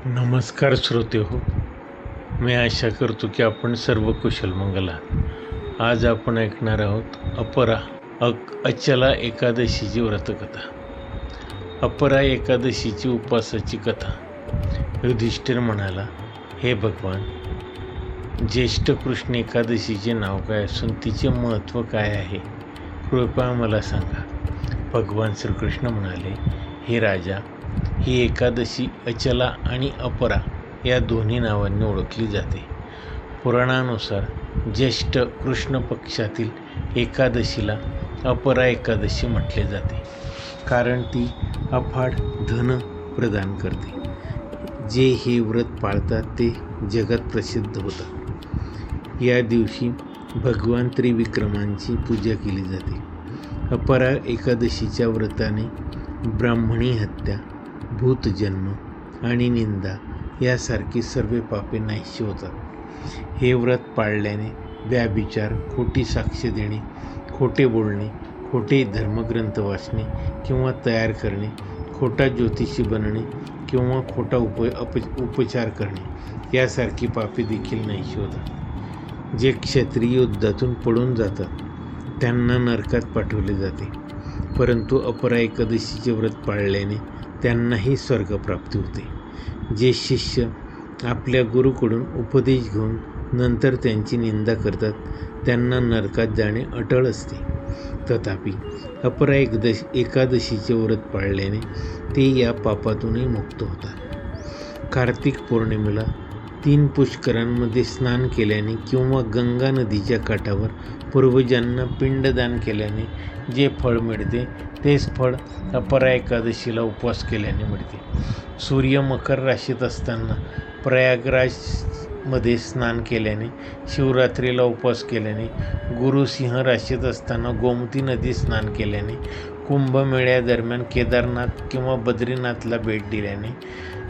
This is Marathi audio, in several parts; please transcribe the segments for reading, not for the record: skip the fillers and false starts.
नमस्कार श्रोते हो. मी आशा करतो की आपण सर्व कुशल मंगल आहात. आज आपण ऐकणार आहोत अपरा अचला एकादशीची व्रतकथा. अपरा एकादशीची उपवासाची कथा. युधिष्ठिर म्हणाला, हे भगवान, ज्येष्ठ कृष्ण एकादशीचे नाव काय असून तिचे महत्त्व काय आहे, कृपया मला सांगा. भगवान श्रीकृष्ण म्हणाले, हे राजा, ही एकादशी अचला आणि अपरा या दोन्ही नावांनी ओळखली जाते. पुराणानुसार ज्येष्ठ कृष्ण पक्षातील एकादशीला अपरा एकादशी म्हटले जाते, कारण ती अफाट धन प्रदान करते. जे हे व्रत पाळतात ते जगात प्रसिद्ध होतात. या दिवशी भगवान त्रिविक्रमांची पूजा केली जाते. अपरा एकादशीच्या व्रताने ब्राह्मणी हत्या, भूतजन्म आणि निंदा यासारखी सर्व पापे नाहीशी होतात. हे व्रत पाळल्याने व्याभिचार, खोटी साक्ष देणे, खोटे बोलणे, खोटे धर्मग्रंथ वाचणे किंवा तयार करणे, खोटा ज्योतिषी बनणे किंवा खोटा उपचार करणे यासारखी पापे देखील नाहीशी होतात. जे क्षत्रिय युद्धातून पळून जातात त्यांना नरकात पाठवले जाते, परंतु अपरा एकादशीचे व्रत पाळल्याने त्यांनाही स्वर्गप्राप्ती होते. जे शिष्य आपल्या गुरुकडून उपदेश घेऊन नंतर त्यांची निंदा करतात त्यांना नरकात जाणे अटळ असते. तथापि अपरा एकादशीचे व्रत पाळल्याने ते या पापातूनही मुक्त होतात. कार्तिक पौर्णिमेला 3 पुष्करांमध्ये स्नान केल्याने किंवा गंगा नदीच्या काठावर पूर्वजांना पिंडदान केल्याने जे फळ मिळते तेच फळ अपरा एकादशीला उपवास केल्याने मिळते. सूर्य मकर राशीत असताना प्रयागराजमध्ये स्नान केल्याने, शिवरात्रीला उपवास केल्याने, गुरु सिंह राशीत असताना गोमती नदी स्नान केल्याने, कुंभमेळ्यादरम्यान केदारनाथ किंवा बद्रीनाथला भेट दिल्याने,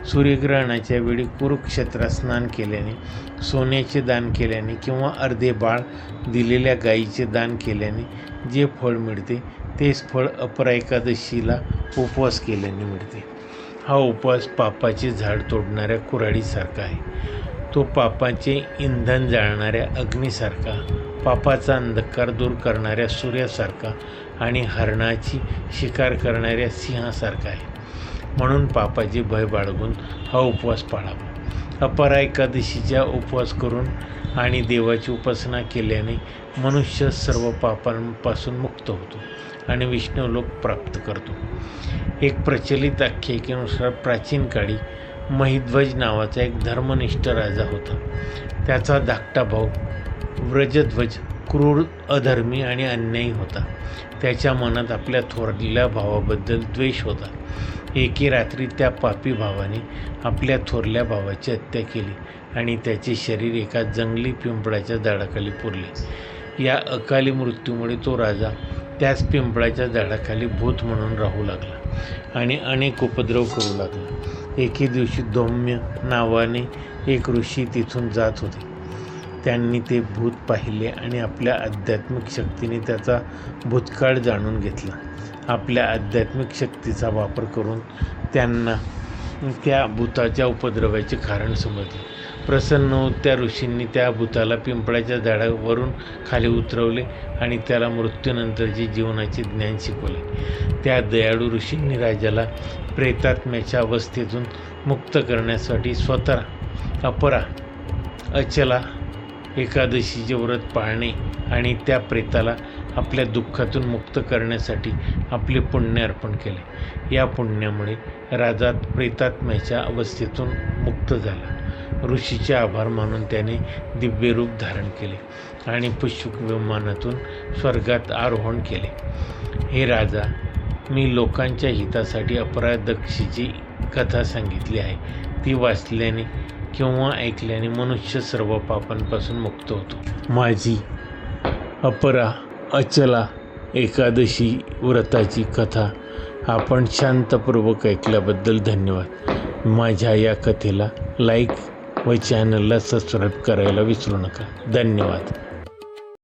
सूर्यग्रहणाच्या वेळी कुरुक्षेत्रात स्नान केल्याने, सोन्याचे दान केल्याने किंवा अर्धे बाळ दिलेल्या गायीचे दान केल्याने जे फळ मिळते तेच फळ अपरा एकादशीला उपवास केल्याने मिळते. हा उपवास पापाचे झाड तोडणाऱ्या कुऱ्हाडीसारखा आहे. तो पापाचे इंधन जाळणाऱ्या अग्नीसारखा, पापाचा अंधकार दूर करणाऱ्या सूर्यासारखा आणि हरणाची शिकार करणाऱ्या सिंहासारखा आहे. म्हणून पापाचे भय बाळगून हा उपवास पाळावा. अपरा एकादशीचा उपवास करून आणि देवाची उपासना केल्याने मनुष्य सर्व पापांपासून मुक्त होतो आणि विष्णुलोक प्राप्त करतो. एक प्रचलित आख्यायिकेनुसार प्राचीन काळी महिध्वज नावाचा एक धर्मनिष्ठ राजा होता. त्याचा धाकटा भाऊ व्रजध्वज क्रूर, अधर्मी आणि अन्यायी होता. त्याच्या मनात आपल्या थोरल्या भावाबद्दल द्वेष होता. एके रात्री त्या पापी भावाने आपल्या थोरल्या भावाची हत्या केली आणि त्याचे शरीर एका जंगली पिंपळाच्या झाडाखाली पुरले. या अकाली मृत्यूमुळे तो राजा त्याच पिंपळाच्या झाडाखाली भूत म्हणून राहू लागला आणि अनेक उपद्रव करू लागला. एके दिवशी धौम्य नावाने एक ऋषी तिथून जात होते. त्यांनी ते भूत पाहिले आणि आपल्या आध्यात्मिक शक्तीने त्याचा भूतकाळ जाणून घेतला. आपल्या आध्यात्मिक शक्तीचा वापर करून त्यांना त्या भूताच्या उपद्रवाचे कारण समजले. प्रसन्न होत त्या ऋषींनी त्या भूताला पिंपळाच्या झाडावरून खाली उतरवले आणि त्याला मृत्यूनंतरचे जीवनाचे ज्ञान शिकवले. त्या दयाळू ऋषींनी राजाला प्रेतात्म्याच्या अवस्थेतून मुक्त करण्यासाठी स्वतः अपरा अचला एकादशीचे व्रत पाळणे आणि त्या प्रेताला आपल्या दुःखातून मुक्त करण्यासाठी आपले पुण्य अर्पण केले. या पुण्यामुळे राजा प्रेतात्म्याच्या अवस्थेतून मुक्त झाला. ऋषीचे आभार मानून त्याने दिव्य रूप धारण केले आणि पुष्पक विमानातून स्वर्गात आरोहण केले. हे राजा, मी लोकांच्या हितासाठी अपरा दशीची कथा सांगितली आहे. ती वाचल्याने किंवा ऐकल्याने मनुष्य सर्व पापांपासून मुक्त होतो. माझी अपरा अचला एकादशी व्रताची कथा आपण शांतपूर्वक ऐकल्याबद्दल धन्यवाद. माझ्या या कथेला लाईक व चॅनलला सबस्क्राईब करायला विसरू नका. धन्यवाद.